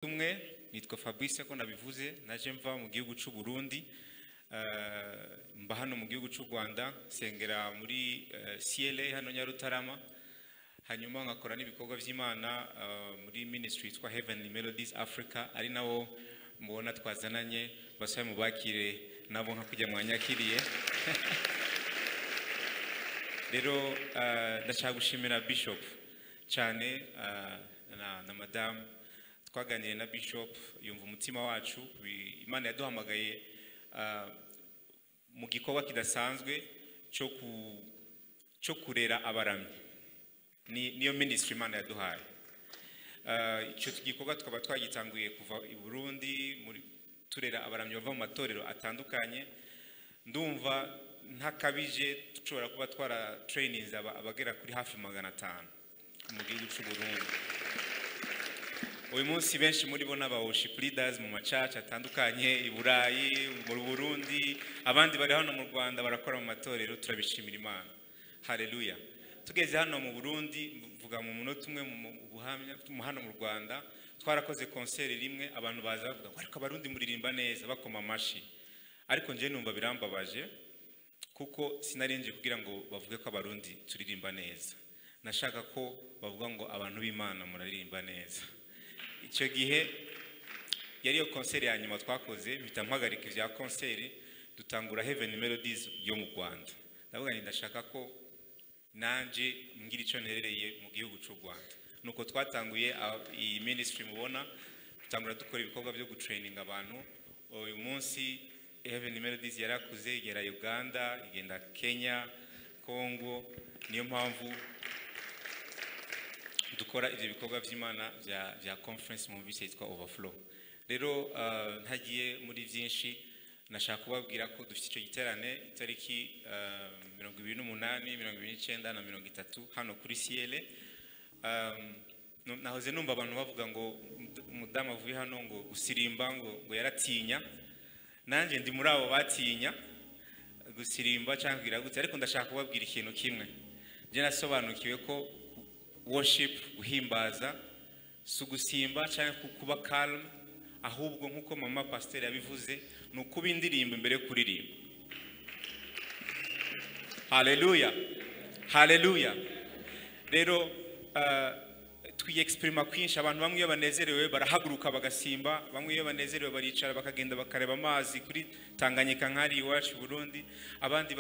tumwe nitwa Fabrice ko nabivuze naje mva mu gihugu cy'u Burundi mba hano mu gihugu cy'u Rwanda sengera muri CLA hano Nyarutarama hanyuma ngakora n'ibikorwa by'Imana muri ministry yitwa Heavenly Melodies Africa ari nawo mubona twazananye basaye mu bakire nabo nka kujya mwanyakiriye rero ndashaka gushimira Bishop cyane na Madame twaganiriye na Bishop yumva umutima wacu Imana yaduhamagaye mu gikorwa kidasanzwe cyo kurera abaramyi niyo ministry Imana yaduhaye icyo gikorwa tukaba twagitanguye kuva i Burundi muri turera abaramyi bava mu matorero atandukanye ndumva ntakabije dushobora kuba twara trainings abagera kuri hafi 500 mu gihugu cy'u Burundi. Uyu munsi benshi muri bo n'aba worship leaders mu macaca atandukanye i Burayi mu Burundi abandi bari hano mu Rwanda barakora mu matorero turabishimira Imana. Haleluya. Tugeze hano mu Burundi mvuga mu munota umwe mu buhamya hano mu Rwanda twarakoze concert rimwe abantu baza bavuga ariko abarundi muririmba neza bakoma amashi ariko nje numva birambabaje kuko sinarinje kugira ngo bavuge ko abarundi turirimba neza nashaka ko bavuga ngo abantu b'Imana muraririmba neza. Icyo gihe yari yo concert ya nyuma twakoze mpita mpagarika ivya concert dutangura Heavenly Melodies yo mu Rwanda ndavuga ni ndashaka ko nanje ngira ico nterereye mu gihugu cy'u Rwanda nuko twatanguye iyi ministry mubona dutangura dukora ibikorwa byo gutraining abantu uyu munsi Heavenly Melodies yarakuze igera Uganda igenda Kenya Congo niyo mpamvu dukora ivyo bikorwa by'Imana bya conference mu bise yitwa Overflow. Rero ntagiye muri byinshi nashaka kubabwira ko dufite icyo giterane itariki 28 29 na 30 hano kuri CLA. Nahoze numva abantu bavuga ngo umudamu avuye hano ngo gusirimba ngo yaratinya nanje ndi muri abo batinya gusirimba cyangwa gute ariko ndashaka kubabwira ikintu kimwe je nasobanukiwe ko worship guhimbaza sugusimba cyangwa kuba calm ahubwo nkuko mama pastor yabivuze nukuba indirimbo imbere kuririmba. Haleluya haleluya. Rero twiexprima kwinshi abantu bamwe iyo banezerewe barahaguruka bagasimba bamwe iyo banezerewe baricara bakagenda bakareba amazi kuri Tanganyika nkari iwacu Burundi abandi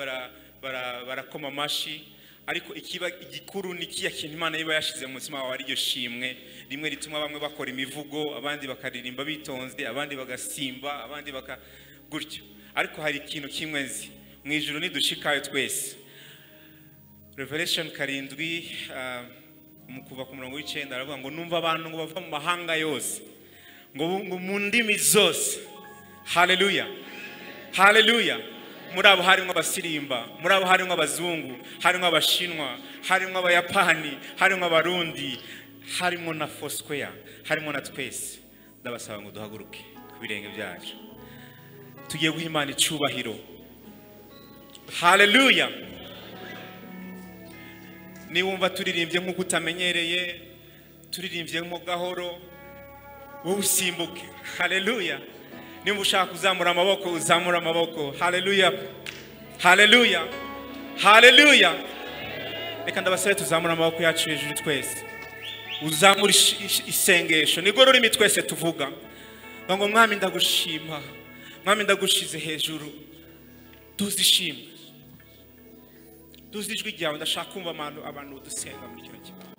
barakoma amashi ariko ikiba igikuru ni kiya kintu Imana yiba yashize mu mutima wawe ari ryo shimwe rimwe rituma bamwe bakora imivugo abandi bakaririmba bitonze abandi bagasimba abandi gutyo ariko hari ikintu kimwe nzi mu ijuru nidushikayo twese. Revelation 7 mu kuva ku 19 aravuga ngo numva abantu ngo bava mu mahanga yose ngo mu ndimi zose. Haleluya haleluya. Muri abo harimo abasirimba muri abo harimo abazungu harimo abashinwa harimo abayapani harimo abarundi harimo na Foursquare harimo na twese ndabasaba ngo duhaguruke ku birenge byacu tugiye guha Imana icubahiro. Haleluya. Ni wumva turirimbye nk'uko utamenyereye turirimbye mu gahoro wowe usimbuke. Haleluya. Nimba ushaka kuzamura amaboko uzamura amaboko. Haleluya haleluya haleluya. Reka ndabasabe tuzamura amaboko yacu hejuru twese uzamura isengesho nigo rurimi twese tuvuga ngo mwami ndagushima mwami ndagushize hejuru tuzishimwe tuzijwi ryawe ndashaka kumva abantu dusenga muri kino kibazo.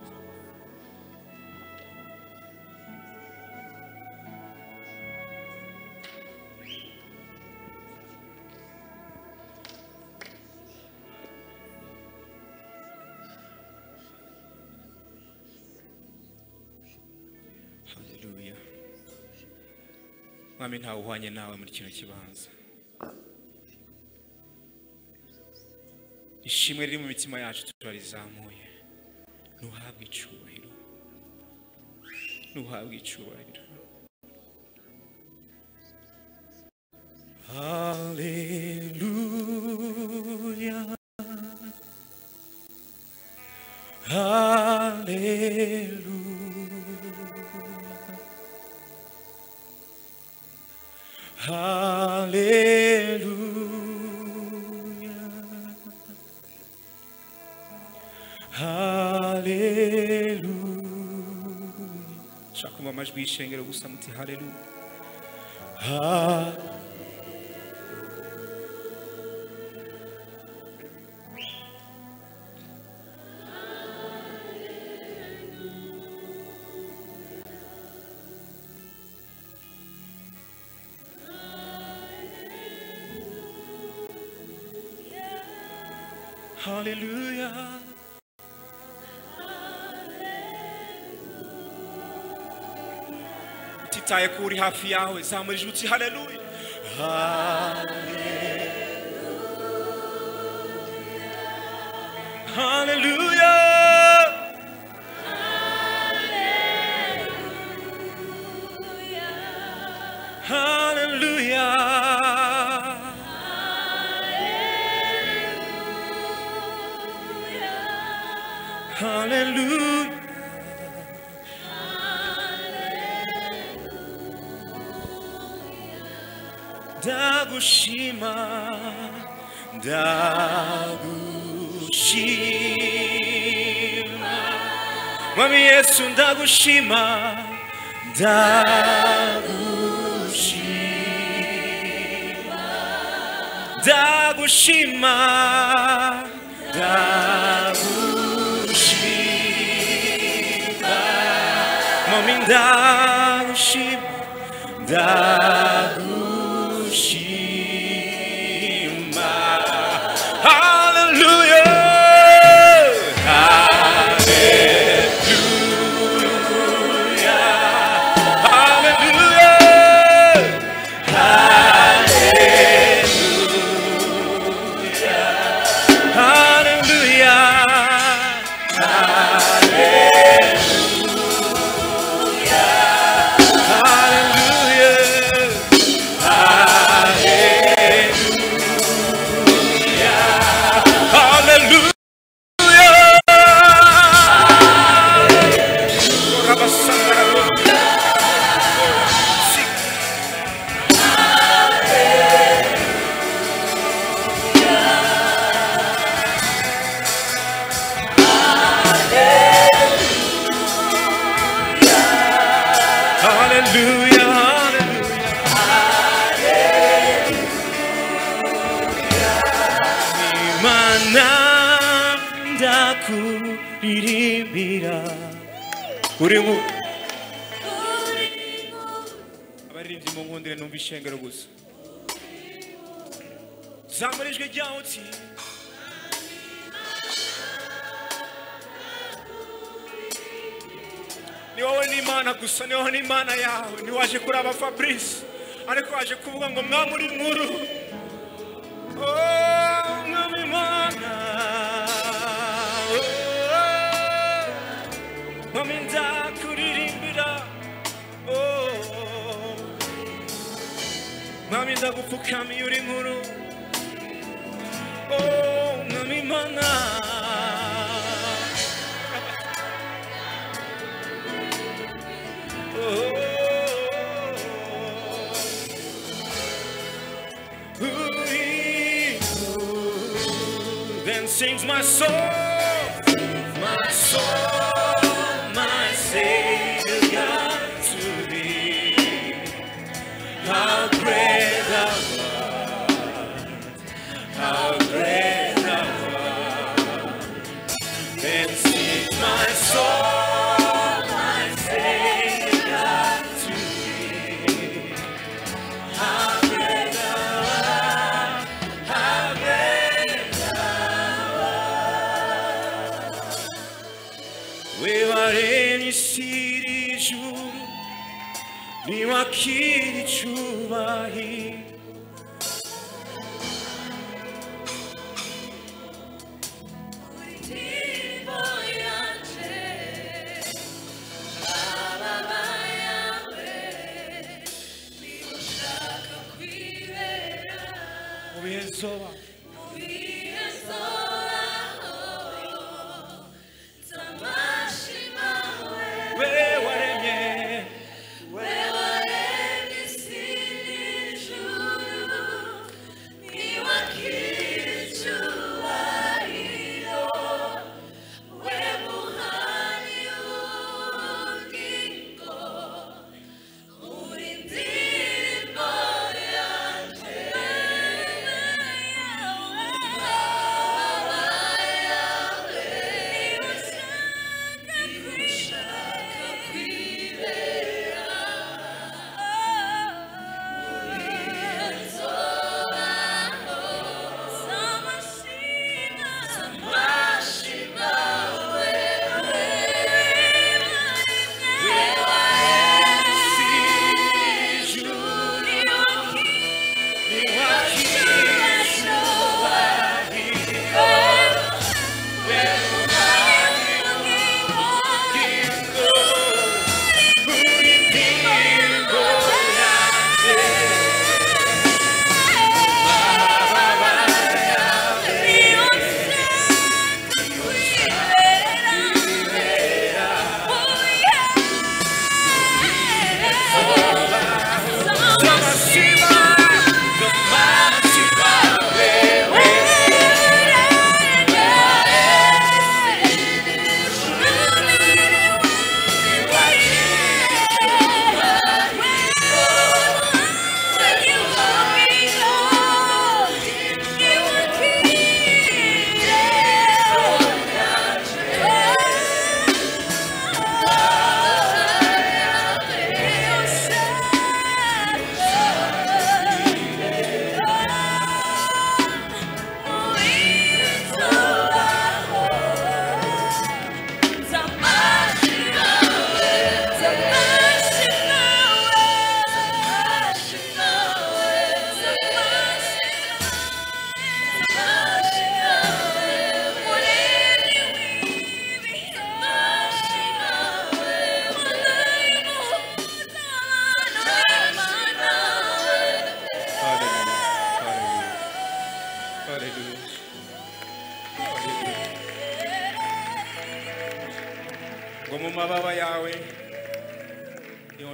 Haleluya. Mwami ntawe uhwanye nawe muri kino kibanza. Ishimwe riri mu mitima yacu turarizamuye. Nuhabwe icubahiro. Nuhabwe icubahiro. Hallelujah. Hallelujah. Hallelujah. Hallelujah. Shaka kumva amajwi y'ishengero gusa muti hallelujah. Hallelujah. Titaye kuri hafi yawe zamura ijwi uti hallelujah. Hallelujah. Hallelujah. Hallelujah. Dagushima, Dagushima, Mwami Yesu Dagushima, Dagushima, Dagushima, Dagushima, Mwami Dagushima, Dagushima. Hallelujah. abaririmbyi mu nkundire numva ishengero gusa zamura ijwi ryawe uti ni wowe n'Imana gusa, ni wowe n'Imana yawe. Ni waje kuraba Fabrice ariko waje kuvuga ngo mwamuri nkuru. Oh mwami Mana, mwami ndakuririmbira, mwami ndagupfukamiye uri nkuru. Oh mwami Mana, then sings my soul, my Savior God to thee. How great thou art, how great thou art. Then sings my soul, my Savior God to thee. How great thou art, how great thou art. We waremye isi n'ijuru, ni wakira icyubahiro. We waremye isi n'ijuru,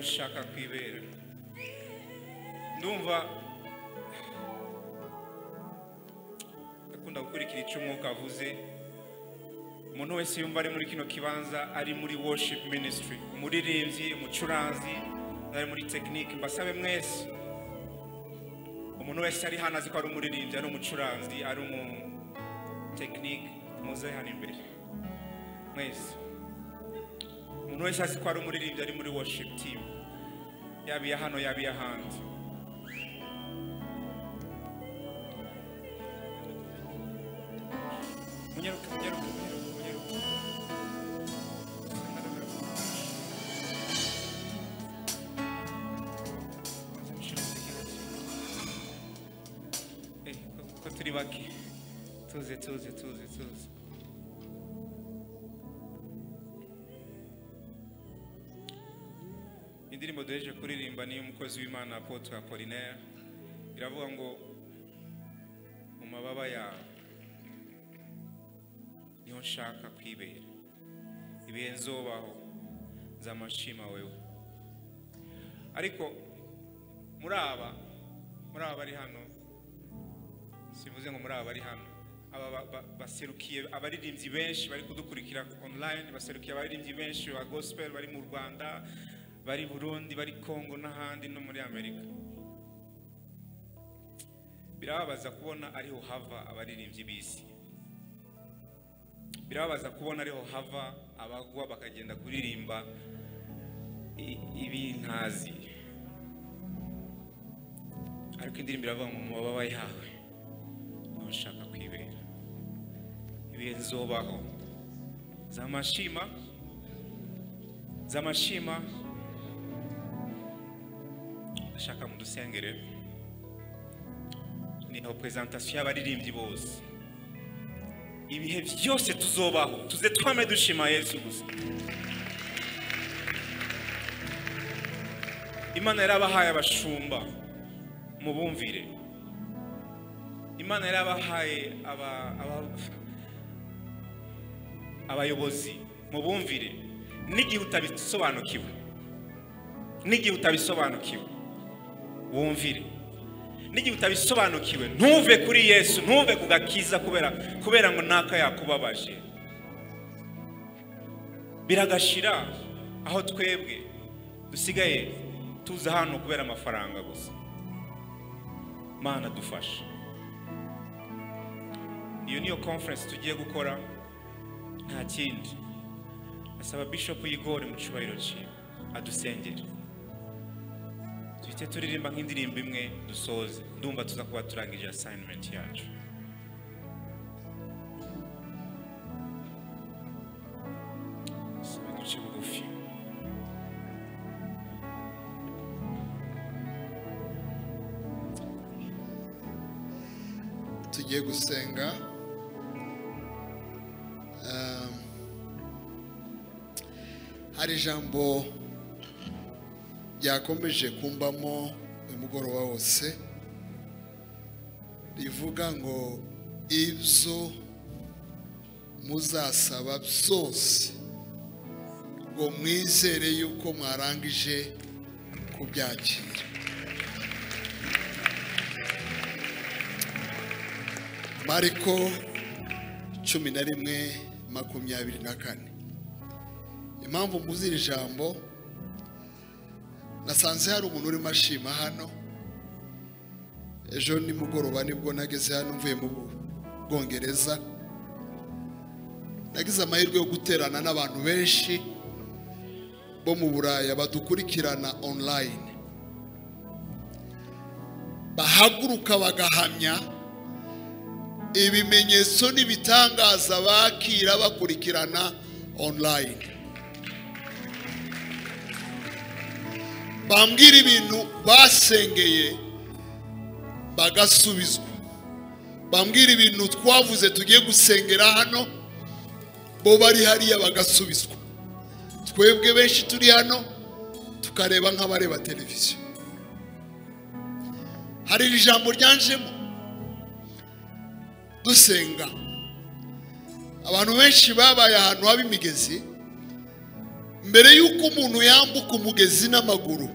ushaka kwibera. Ndumva akunda gukurikira icyo umwuka avuze. Umuntu wese yumva ari muri kino kibanza ari muri worship ministry, umuririmbyi, umucuranzi, ari muri technique, mbasabe mwese. Umuntu wese ari hano azi ko ari umuririmbyi, ari umucuranzi, ari umu technique, muze hano imbere. Mwese. Umuntu wese azi ko ari umuririmbyi, ari muri worship team. Yabi ya hano, yabi ya hanze. Munyaruka. Ko turi bake. Tuze. Indirimbo duheje kuririmba ni umukozi w'Imana Apotre Apollinaire. Iravuga ngo mu mababa yawe niho nshaka kwibera. Ibihe nzobaho nzamashima wewe. Ariko muri aba ari hano, sivuze ngo muri aba ari hano, aba baserukiye abaririmbyi benshi bari kudukurikira online, baserukiye abaririmbyi benshi ba gospel bari mu Rwanda, bari Burundi, bari Congo n'ahandi no muri Amerika. Birababaza kubona ariho hava abaririmbyi bisi. Birababaza kubona ariho hava abagwa bakagenda kuririmba ibintazi. Ariko indirimbo iravuga ngo mu mababa yawe niho nshaka kwibera. Ibihe nzobaho z'amashima ndashaka mudusengere. Ni presentation y'abaririmbyi bose. Ibihe byose tuzobaho tuze twame dushima Yesu gusa. Imana yarabahaye abashumba mubumvire. Imana yarabahaye abayobozi mubumvire. N'igihe utabisobanukiwe wumvire. N'igihe utabisobanukiwe ntuve kuri Yesu, ntuve kugakiza kubera ngo naka yakubabaje. Biragashira aho twebwe dusigaye tuza hano kubera amafaranga gusa. Mana dufasha. Iyo niyo conference tugiye gukora, nta kindi. Asaba Bishop Igor mu cyubahiro cye adusengere. Tuhite turirimba nk'indirimbo imwe dusoze. Ndumva tuza kuba turangije assignment yacu. Duce bugufi. Tugiye gusenga. Hari ijambo ryakomeje kumbamo umugoroba wose rivuga ngo ibyo muzasaba byose ngo mwizere yuko mwarangije kubyakira. Mariko 11:24. Impamvu muzi iri jambo, nasanze hari umuntu uri mashima hano. Ejo nimugoroba nibwo nageze hano mvuye mu Bwongereza. Nagize amahirwe yo guterana n'abantu benshi bo mu Buraya badukurikirana online. Bahaguruka bagahamya ibimenyetso n'ibitangaza bakira bakurikirana online. Bambwira ibintu basengeye bagasubizwa. Bambwira ibintu twavuze tugiye gusengera hano bo bari hariya bagasubizwa. Twebwe benshi turi hano tukareba nk'abareba televiziyo. Hari ijambo ryanjemo dusenga. Abantu benshi babaye ahantu haba imigezi mbere y'uko umuntu yambuka umugezi n'amaguru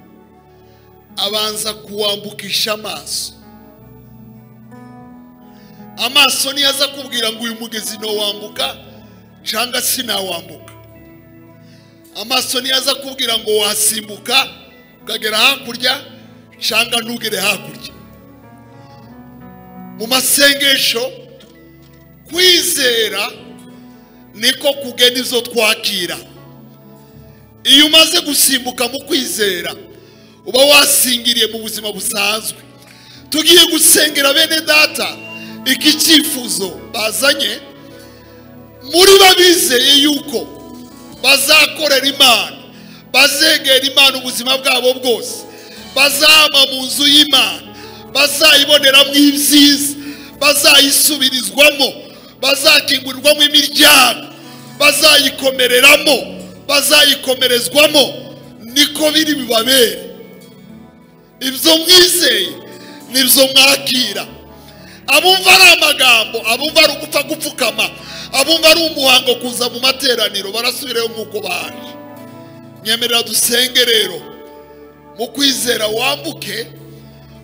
abanza kuwambukisha amaso. Amaso niyo aza kubwira ngo uyu mugezi no wambuka cyangwa sinawambuka. Amaso niyo aza kubwira ngo wasimbuka ukagera hakurya cyangwa ntugere hakurya. Mu masengesho kwizera niko kugena izo twakira. Iyo umaze gusimbuka mu kwizera uba wasingiriye mu buzima busanzwe. Tugiye gusengera bene data iki cyifuzo bazanye, muri babizeye yuko bazakorera Imana, bazegera Imana ubuzima bwabo bwose, bazaba mu nzu y'Imana, bazayiboneramo ibyiza, bazayisubirizwamo, bazakingurirwamo imiryango, bazayikomereramo, bazayikomerezwamo, niko biri bibabere. Ibyo mwizeye nibyo mwakira. Abumva ari amagambo, abumva ari ugupfa gupfukama, abumva ari umuhango kuza mu materaniro barasubireyo nk'uko baje. Nyemerera dusenge rero, mu kwizera wambuke,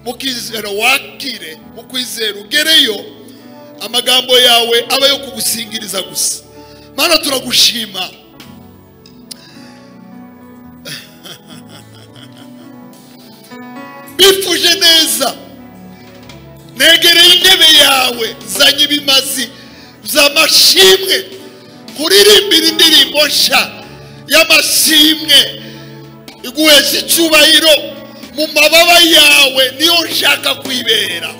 mu kwizera wakire, mu kwizera ugereyo, amagambo yawe aba yo kugusingiriza gusa. Mana turagushima, bifuje neza, negereye intebe yawe, zanye ibimazi by'amashimwe, kuririmbira indirimbo nshya y'amashimwe, iguhesha icyubahiro. Mu mababa yawe niyo nshaka kwibera.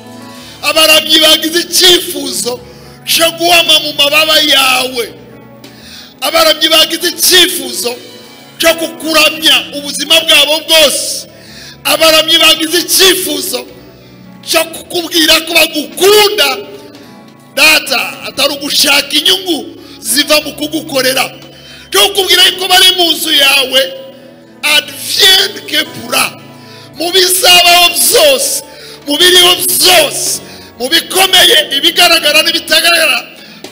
Abaramyi bagize icyifuzo cyo guhama mu mababa yawe. Abaramyi bagize icyifuzo cyo kukuramya ubuzima bwabo bwose. Abaramyi bagize icyifuzo cyo kukubwira ko bagukunda data, atari ugushaka inyungu ziva mu kugukorera, cyo kukubwira ko bari mu nzu yawe advienne que pourra, mu bizabaho byose, mu biriho byose, mu bikomeye, ibigaragara n'ibitagaragara,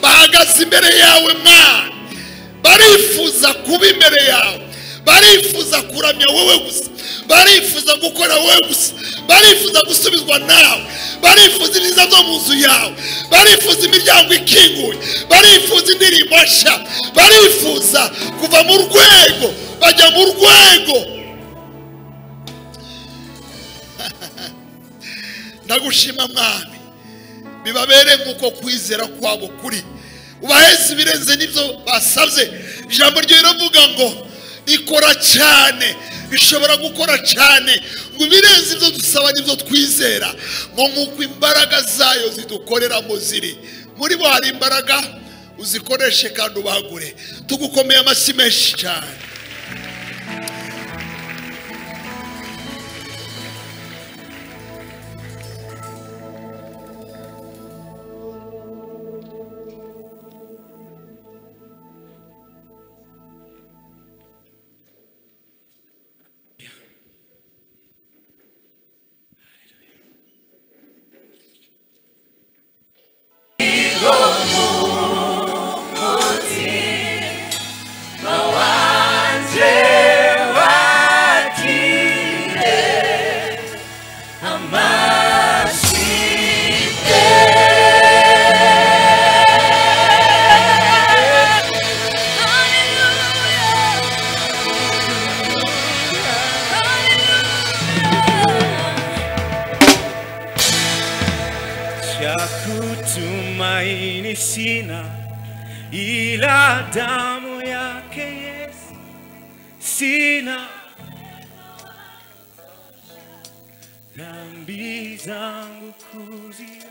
bahagaze imbere yawe Mana. Barifuza kuba imbere yawe, barifuza kuramya wowe gusa, barifuza gukora wowe gusa, barifuza gusubizwa nawe, barifuza ibiza byo mu nzu yawe, barifuza imiryango ikinguye, barifuza indirimbo nshya, barifuza kuva mu rwego bajya mu rwego. Ndagushima Mwami, bibabere nk'uko kwizera kwabo kuri, ubaheze ibirenze n'ibyo basabye. Ijambo ryawe riravuga ngo ikora cyane, bishobora gukora cyane, ngo ibirenze ibyo dusaba n'ibyo twizera, ngo nk'uko imbaraga zayo zidukoreramo ziri. Muri bo hari imbaraga, uzikoreshe kandi ubagure. Tugukomeye amashyi menshi cyane. Kutumaini sina ila damu yake Yesu, sina dhambi zangu kuziosha,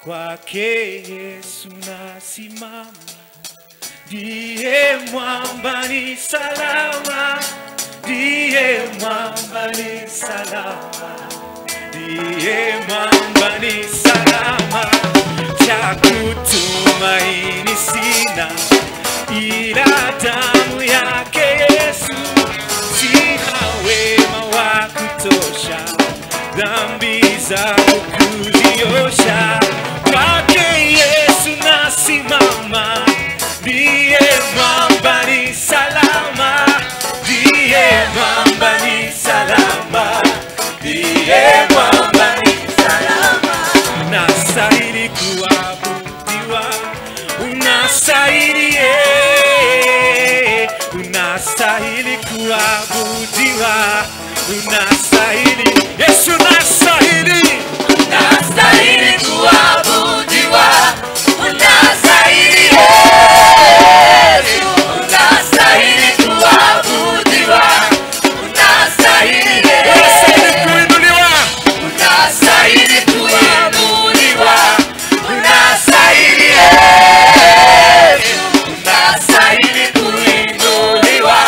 kwake Yesu nasimama, ndiye mwamba ni salama, ndiye mwamba ni salama, ndiye mwamba ni salama. Cha kutumaini sina ila damu yake Yesu, sina wema wa kutosha, dhambi zangu kuziosha, kwake Yesu nasimama, ndiye mwamba ni salama, unastahili, Yesu unastahili, unastahili kuabudiwa, unastahili Yesu, unastahili kuabudiwa, unastahili unastahili kuinuliwa, unastahili kuinuliwa, unastahili Yesu, unastahili kuinuliwa,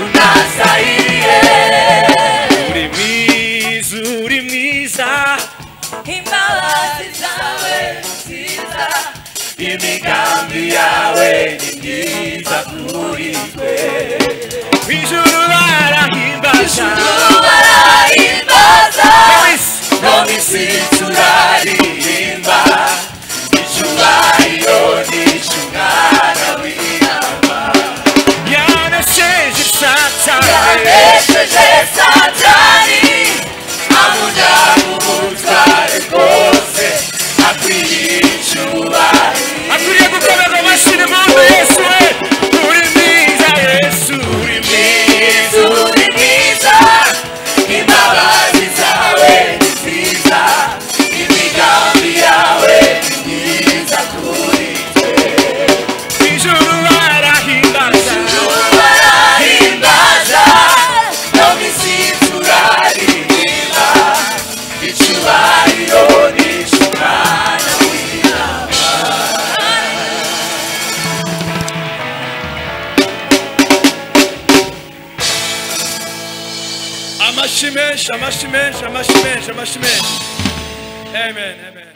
unastahili uri mwiza, uri mwiza, imbabazi zawe nziza, imigambi yawe ni myiza kuri twe, ijuru barahimbaza, barahimbaza, no misi turaririmba, icyubahiro n'icungana w'intama, yanesheje Satani, yanesheje Satani, amunyabutware bwose, akwiriye icyubahiro, akwiriye gukomeza amashyi n'impundu. Yesu we uri mwiza, Yesu uri mwiza, uri mwiza, imbabazi zawe ni nziza, imigambi yawe ni myiza kuri twe, ijuru barahimbaza, barahimbaza, no misi turaririmba, icyubahiro n'icungana w'intama. amashyi menshi, amashyi menshi, amashyi menshi, amashyi menshi. Amen, amen.